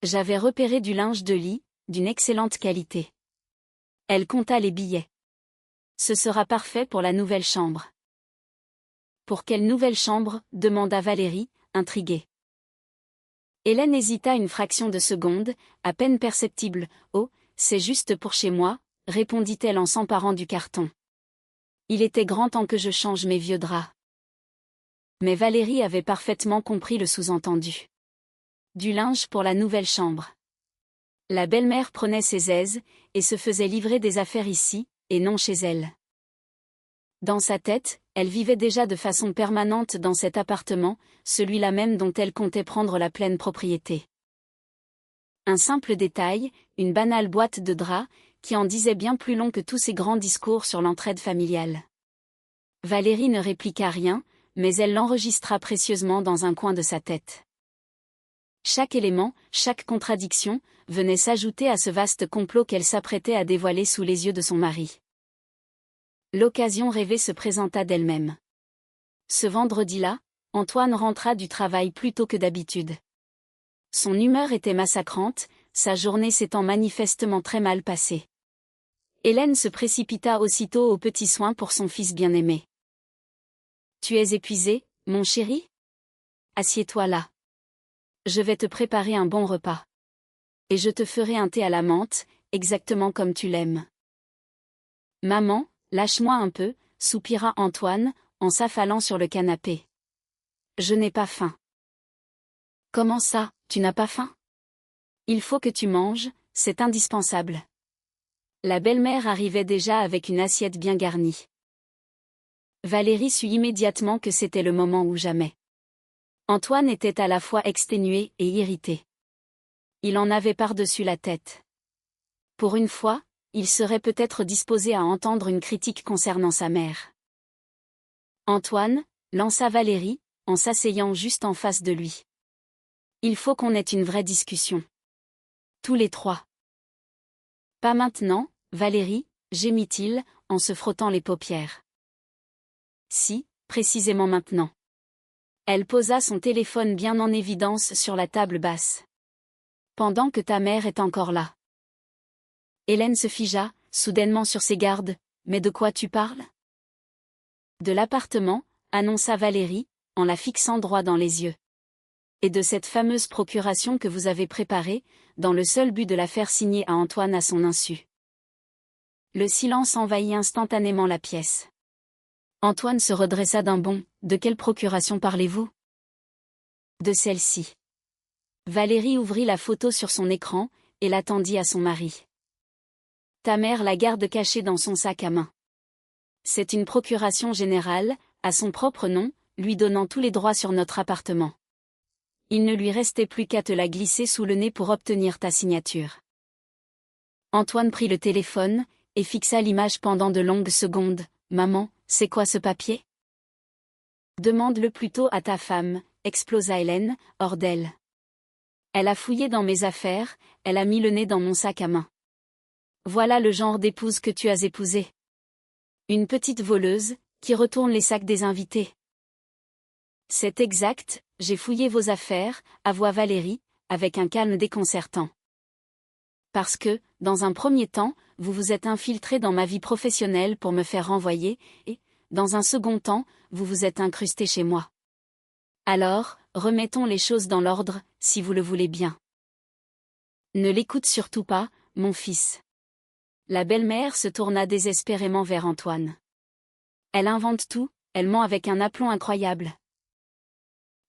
J'avais repéré du linge de lit, d'une excellente qualité. Elle compta les billets. Ce sera parfait pour la nouvelle chambre. Pour quelle nouvelle chambre? Demanda Valérie, intriguée. Hélène hésita une fraction de seconde, à peine perceptible. Oh, c'est juste pour chez moi, répondit-elle en s'emparant du carton. Il était grand temps que je change mes vieux draps. Mais Valérie avait parfaitement compris le sous-entendu. Du linge pour la nouvelle chambre. La belle-mère prenait ses aises, et se faisait livrer des affaires ici, et non chez elle. Dans sa tête, elle vivait déjà de façon permanente dans cet appartement, celui-là même dont elle comptait prendre la pleine propriété. Un simple détail, une banale boîte de draps, qui en disait bien plus long que tous ces grands discours sur l'entraide familiale. Valérie ne répliqua rien, mais elle l'enregistra précieusement dans un coin de sa tête. Chaque élément, chaque contradiction, venait s'ajouter à ce vaste complot qu'elle s'apprêtait à dévoiler sous les yeux de son mari. L'occasion rêvée se présenta d'elle-même. Ce vendredi-là, Antoine rentra du travail plus tôt que d'habitude. Son humeur était massacrante, sa journée s'étant manifestement très mal passée. Hélène se précipita aussitôt aux petits soins pour son fils bien-aimé. « Tu es épuisé, mon chéri? Assieds-toi là. Je vais te préparer un bon repas. Et je te ferai un thé à la menthe, exactement comme tu l'aimes. » « Maman, lâche-moi un peu, » soupira Antoine, en s'affalant sur le canapé. « Je n'ai pas faim. » « Comment ça, tu n'as pas faim? Il faut que tu manges, c'est indispensable. » La belle-mère arrivait déjà avec une assiette bien garnie. Valérie sut immédiatement que c'était le moment ou jamais. Antoine était à la fois exténué et irrité. Il en avait par-dessus la tête. Pour une fois, il serait peut-être disposé à entendre une critique concernant sa mère. « Antoine, » lança Valérie, en s'asseyant juste en face de lui. « Il faut qu'on ait une vraie discussion. Tous les trois. »« Pas maintenant, Valérie, » gémit-il, en se frottant les paupières. « Si, précisément maintenant. » Elle posa son téléphone bien en évidence sur la table basse. « Pendant que ta mère est encore là. » Hélène se figea, soudainement sur ses gardes. Mais de quoi tu parles? De l'appartement, annonça Valérie, en la fixant droit dans les yeux. Et de cette fameuse procuration que vous avez préparée, dans le seul but de la faire signer à Antoine à son insu. Le silence envahit instantanément la pièce. Antoine se redressa d'un bond. De quelle procuration parlez-vous? De celle-ci. Valérie ouvrit la photo sur son écran, et la tendit à son mari. Ta mère la garde cachée dans son sac à main. C'est une procuration générale, à son propre nom, lui donnant tous les droits sur notre appartement. Il ne lui restait plus qu'à te la glisser sous le nez pour obtenir ta signature. Antoine prit le téléphone, et fixa l'image pendant de longues secondes. Maman, c'est quoi ce papier? Demande-le plutôt à ta femme, explosa Hélène, hors d'elle. Elle a fouillé dans mes affaires, elle a mis le nez dans mon sac à main. Voilà le genre d'épouse que tu as épousée. Une petite voleuse, qui retourne les sacs des invités. C'est exact, j'ai fouillé vos affaires, avoua Valérie, avec un calme déconcertant. Parce que, dans un premier temps, vous vous êtes infiltré dans ma vie professionnelle pour me faire renvoyer, et, dans un second temps, vous vous êtes incrusté chez moi. Alors, remettons les choses dans l'ordre, si vous le voulez bien. Ne l'écoute surtout pas, mon fils. La belle-mère se tourna désespérément vers Antoine. Elle invente tout, elle ment avec un aplomb incroyable.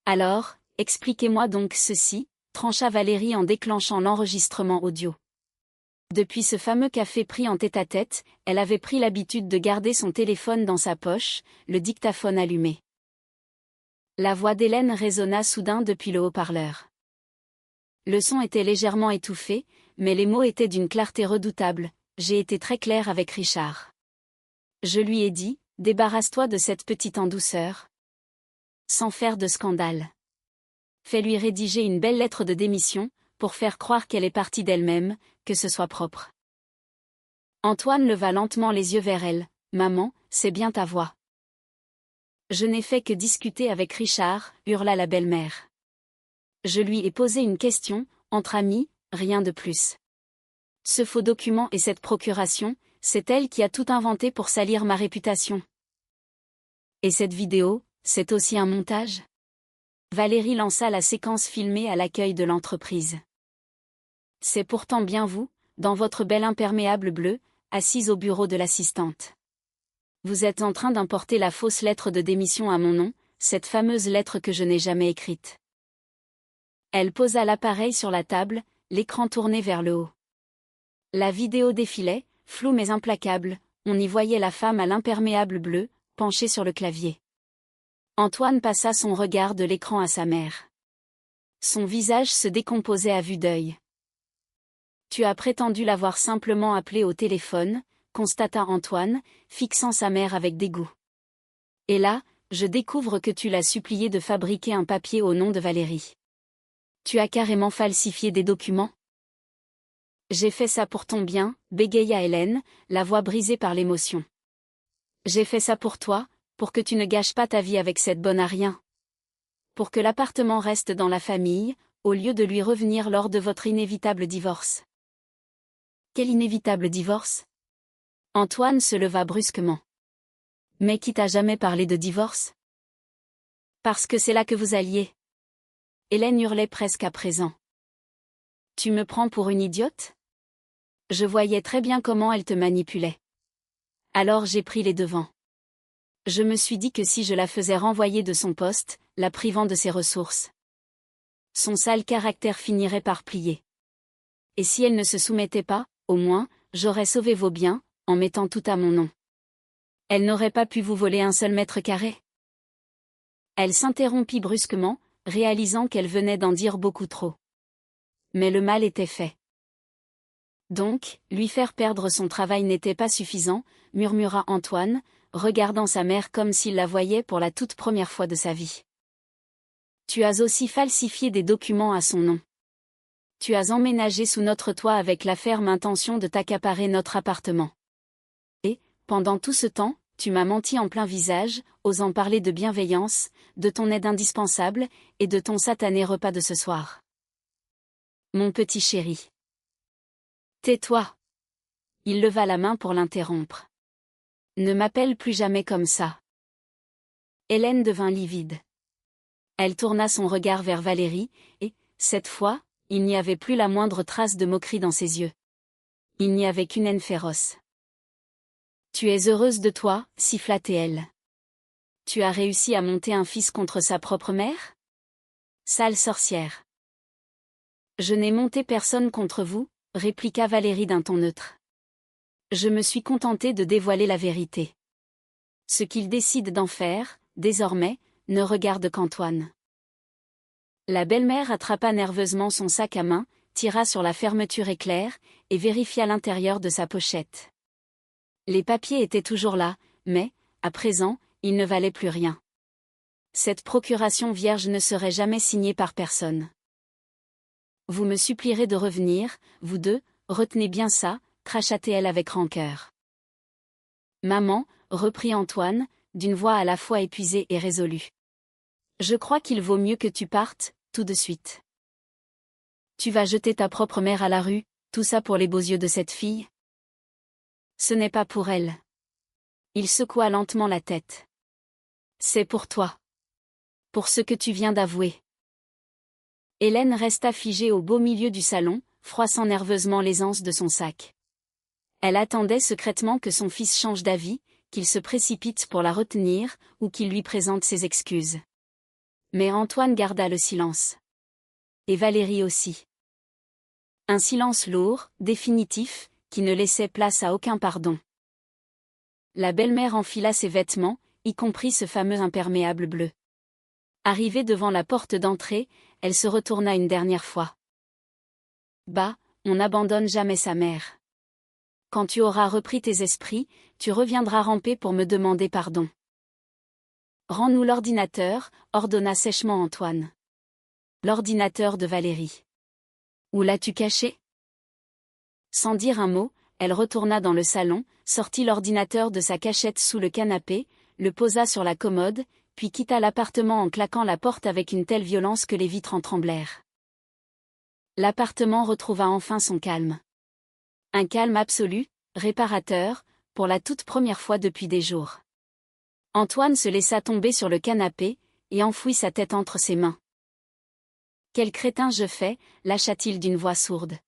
Alors, expliquez-moi donc ceci, trancha Valérie en déclenchant l'enregistrement audio. Depuis ce fameux café pris en tête-à-tête, elle avait pris l'habitude de garder son téléphone dans sa poche, le dictaphone allumé. La voix d'Hélène résonna soudain depuis le haut-parleur. Le son était légèrement étouffé, mais les mots étaient d'une clarté redoutable. J'ai été très claire avec Richard. Je lui ai dit, débarrasse-toi de cette petite en douceur. Sans faire de scandale. Fais-lui rédiger une belle lettre de démission, pour faire croire qu'elle est partie d'elle-même, que ce soit propre. Antoine leva lentement les yeux vers elle. Maman, c'est bien ta voix. Je n'ai fait que discuter avec Richard, hurla la belle-mère. Je lui ai posé une question, entre amis, rien de plus. Ce faux document et cette procuration, c'est elle qui a tout inventé pour salir ma réputation. Et cette vidéo, c'est aussi un montage? Valérie lança la séquence filmée à l'accueil de l'entreprise. C'est pourtant bien vous, dans votre bel imperméable bleu, assise au bureau de l'assistante. Vous êtes en train d'importer la fausse lettre de démission à mon nom, cette fameuse lettre que je n'ai jamais écrite. Elle posa l'appareil sur la table, l'écran tourné vers le haut. La vidéo défilait, floue mais implacable, on y voyait la femme à l'imperméable bleu, penchée sur le clavier. Antoine passa son regard de l'écran à sa mère. Son visage se décomposait à vue d'œil. Tu as prétendu l'avoir simplement appelée au téléphone, constata Antoine, fixant sa mère avec dégoût. Et là, je découvre que tu l'as suppliée de fabriquer un papier au nom de Valérie. Tu as carrément falsifié des documents? J'ai fait ça pour ton bien, bégaya Hélène, la voix brisée par l'émotion. J'ai fait ça pour toi, pour que tu ne gâches pas ta vie avec cette bonne à rien. Pour que l'appartement reste dans la famille, au lieu de lui revenir lors de votre inévitable divorce. Quel inévitable divorce? Antoine se leva brusquement. Mais qui t'a jamais parlé de divorce? Parce que c'est là que vous alliez. Hélène hurlait presque à présent. Tu me prends pour une idiote? Je voyais très bien comment elle te manipulait. Alors j'ai pris les devants. Je me suis dit que si je la faisais renvoyer de son poste, la privant de ses ressources, son sale caractère finirait par plier. Et si elle ne se soumettait pas, au moins, j'aurais sauvé vos biens, en mettant tout à mon nom. Elle n'aurait pas pu vous voler un seul mètre carré. Elle s'interrompit brusquement, réalisant qu'elle venait d'en dire beaucoup trop. Mais le mal était fait. Donc, lui faire perdre son travail n'était pas suffisant, murmura Antoine, regardant sa mère comme s'il la voyait pour la toute première fois de sa vie. Tu as aussi falsifié des documents à son nom. Tu as emménagé sous notre toit avec la ferme intention de t'accaparer notre appartement. Et, pendant tout ce temps, tu m'as menti en plein visage, osant parler de bienveillance, de ton aide indispensable, et de ton satané repas de ce soir. Mon petit chéri. Tais-toi. Il leva la main pour l'interrompre. Ne m'appelle plus jamais comme ça. Hélène devint livide. Elle tourna son regard vers Valérie, et, cette fois, il n'y avait plus la moindre trace de moquerie dans ses yeux. Il n'y avait qu'une haine féroce. Tu es heureuse de toi, siffla-t-elle. Tu as réussi à monter un fils contre sa propre mère? Sale sorcière. Je n'ai monté personne contre vous, répliqua Valérie d'un ton neutre. Je me suis contentée de dévoiler la vérité. Ce qu'il décide d'en faire, désormais, ne regarde qu'Antoine. La belle-mère attrapa nerveusement son sac à main, tira sur la fermeture éclair, et vérifia l'intérieur de sa pochette. Les papiers étaient toujours là, mais, à présent, ils ne valaient plus rien. Cette procuration vierge ne serait jamais signée par personne. Vous me supplierez de revenir, vous deux, retenez bien ça, cracha-t-elle avec rancœur. Maman, reprit Antoine, d'une voix à la fois épuisée et résolue. Je crois qu'il vaut mieux que tu partes, tout de suite. Tu vas jeter ta propre mère à la rue, tout ça pour les beaux yeux de cette fille? Ce n'est pas pour elle. Il secoua lentement la tête. C'est pour toi. Pour ce que tu viens d'avouer. Hélène resta figée au beau milieu du salon, froissant nerveusement les anses de son sac. Elle attendait secrètement que son fils change d'avis, qu'il se précipite pour la retenir, ou qu'il lui présente ses excuses. Mais Antoine garda le silence. Et Valérie aussi. Un silence lourd, définitif, qui ne laissait place à aucun pardon. La belle-mère enfila ses vêtements, y compris ce fameux imperméable bleu. Arrivée devant la porte d'entrée, elle se retourna une dernière fois. Bah, on n'abandonne jamais sa mère. Quand tu auras repris tes esprits, tu reviendras ramper pour me demander pardon. Rends-nous l'ordinateur, ordonna sèchement Antoine. L'ordinateur de Valérie. Où l'as-tu caché? Sans dire un mot, elle retourna dans le salon, sortit l'ordinateur de sa cachette sous le canapé, le posa sur la commode, puis quitta l'appartement en claquant la porte avec une telle violence que les vitres en tremblèrent. L'appartement retrouva enfin son calme. Un calme absolu, réparateur, pour la toute première fois depuis des jours. Antoine se laissa tomber sur le canapé, et enfouit sa tête entre ses mains. Quel crétin je fais, lâcha-t-il d'une voix sourde.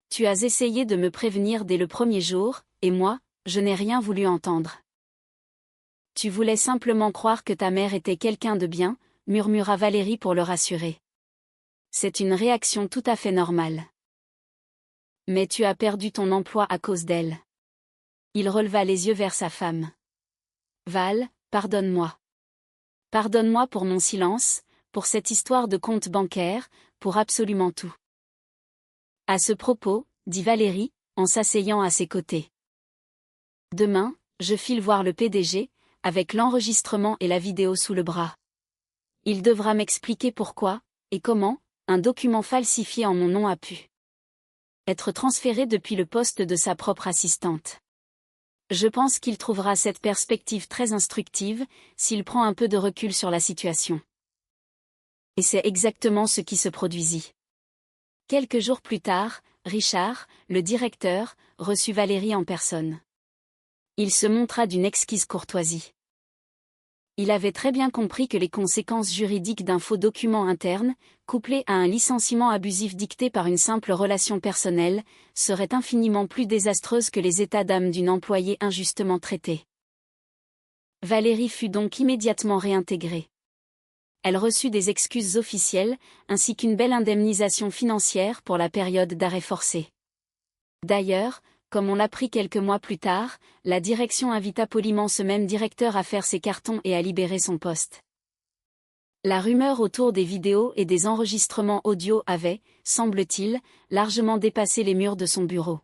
Tu as essayé de me prévenir dès le premier jour, et moi, je n'ai rien voulu entendre. Tu voulais simplement croire que ta mère était quelqu'un de bien, murmura Valérie pour le rassurer. C'est une réaction tout à fait normale. Mais tu as perdu ton emploi à cause d'elle. Il releva les yeux vers sa femme. Val, pardonne-moi. Pardonne-moi pour mon silence, pour cette histoire de compte bancaire, pour absolument tout. À ce propos, dit Valérie, en s'asseyant à ses côtés. Demain, je file voir le PDG, avec l'enregistrement et la vidéo sous le bras. Il devra m'expliquer pourquoi, et comment, un document falsifié en mon nom a pu être transféré depuis le poste de sa propre assistante. Je pense qu'il trouvera cette perspective très instructive, s'il prend un peu de recul sur la situation. Et c'est exactement ce qui se produisit. Quelques jours plus tard, Richard, le directeur, reçut Valérie en personne. Il se montra d'une exquise courtoisie. Il avait très bien compris que les conséquences juridiques d'un faux document interne, couplé à un licenciement abusif dicté par une simple relation personnelle, seraient infiniment plus désastreuses que les états d'âme d'une employée injustement traitée. Valérie fut donc immédiatement réintégrée. Elle reçut des excuses officielles, ainsi qu'une belle indemnisation financière pour la période d'arrêt forcé. D'ailleurs, comme on l'apprit quelques mois plus tard, la direction invita poliment ce même directeur à faire ses cartons et à libérer son poste. La rumeur autour des vidéos et des enregistrements audio avait, semble-t-il, largement dépassé les murs de son bureau.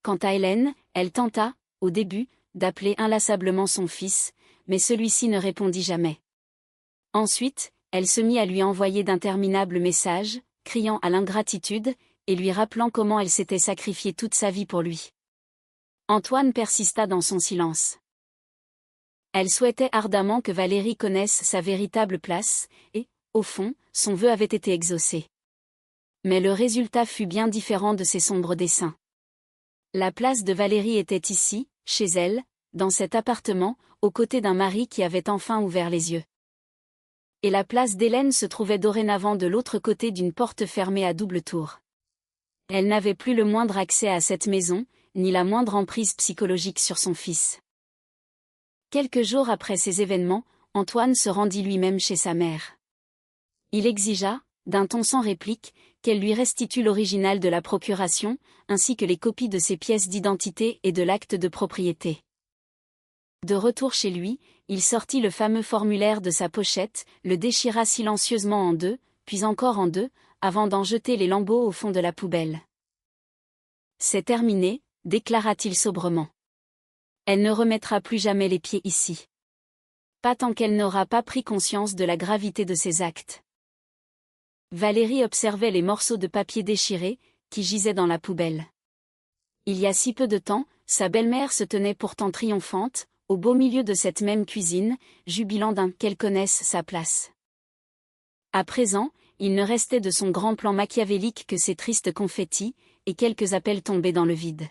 Quant à Hélène, elle tenta, au début, d'appeler inlassablement son fils, mais celui-ci ne répondit jamais. Ensuite, elle se mit à lui envoyer d'interminables messages, criant à l'ingratitude, et lui rappelant comment elle s'était sacrifiée toute sa vie pour lui. Antoine persista dans son silence. Elle souhaitait ardemment que Valérie connaisse sa véritable place, et, au fond, son vœu avait été exaucé. Mais le résultat fut bien différent de ses sombres desseins. La place de Valérie était ici, chez elle, dans cet appartement, aux côtés d'un mari qui avait enfin ouvert les yeux. Et la place d'Hélène se trouvait dorénavant de l'autre côté d'une porte fermée à double tour. Elle n'avait plus le moindre accès à cette maison, ni la moindre emprise psychologique sur son fils. Quelques jours après ces événements, Antoine se rendit lui-même chez sa mère. Il exigea, d'un ton sans réplique, qu'elle lui restitue l'original de la procuration, ainsi que les copies de ses pièces d'identité et de l'acte de propriété. De retour chez lui, il sortit le fameux formulaire de sa pochette, le déchira silencieusement en deux, puis encore en deux, avant d'en jeter les lambeaux au fond de la poubelle. « C'est terminé », déclara-t-il sobrement. « Elle ne remettra plus jamais les pieds ici. Pas tant qu'elle n'aura pas pris conscience de la gravité de ses actes. » Valérie observait les morceaux de papier déchirés, qui gisaient dans la poubelle. Il y a si peu de temps, sa belle-mère se tenait pourtant triomphante, au beau milieu de cette même cuisine, jubilant qu'elle connaisse sa place. À présent, il ne restait de son grand plan machiavélique que ces tristes confettis, et quelques appels tombés dans le vide.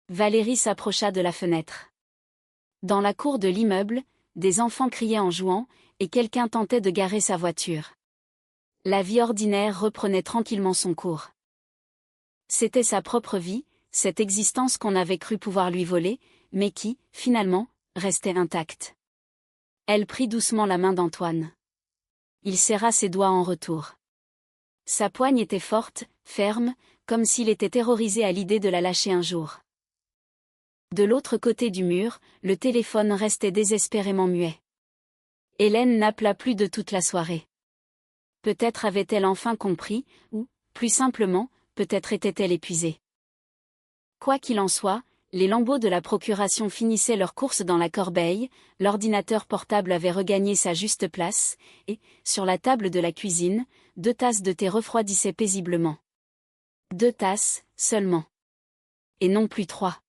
Valérie s'approcha de la fenêtre. Dans la cour de l'immeuble, des enfants criaient en jouant, et quelqu'un tentait de garer sa voiture. La vie ordinaire reprenait tranquillement son cours. C'était sa propre vie, cette existence qu'on avait cru pouvoir lui voler, mais qui, finalement, restait intacte. Elle prit doucement la main d'Antoine. Il serra ses doigts en retour. Sa poigne était forte, ferme, comme s'il était terrorisé à l'idée de la lâcher un jour. De l'autre côté du mur, le téléphone restait désespérément muet. Hélène n'appela plus de toute la soirée. Peut-être avait-elle enfin compris, ou, plus simplement, peut-être était-elle épuisée. Quoi qu'il en soit, les lambeaux de la procuration finissaient leur course dans la corbeille, l'ordinateur portable avait regagné sa juste place, et, sur la table de la cuisine, 2 tasses de thé refroidissaient paisiblement. 2 tasses, seulement. Et non plus 3.